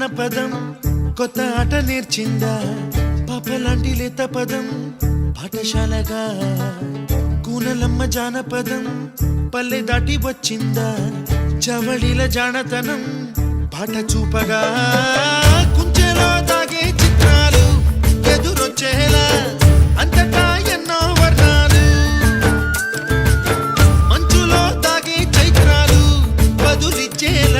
జానపదం కొత్త ఆట నేర్చిందా పాపలాంటి లేత పదం పాఠశాలగా కూనలమ్మ జానపదం పల్లె దాటి వచ్చిందా చవళిల జానతనం పాట చూపగా కుంచెలో దాగే చిత్రాలు ఎదురొచ్చేలా అంతటా ఎన్నో వర్ణాలు మంచులో దాగే చైత్రాలు బదులిచ్చేలా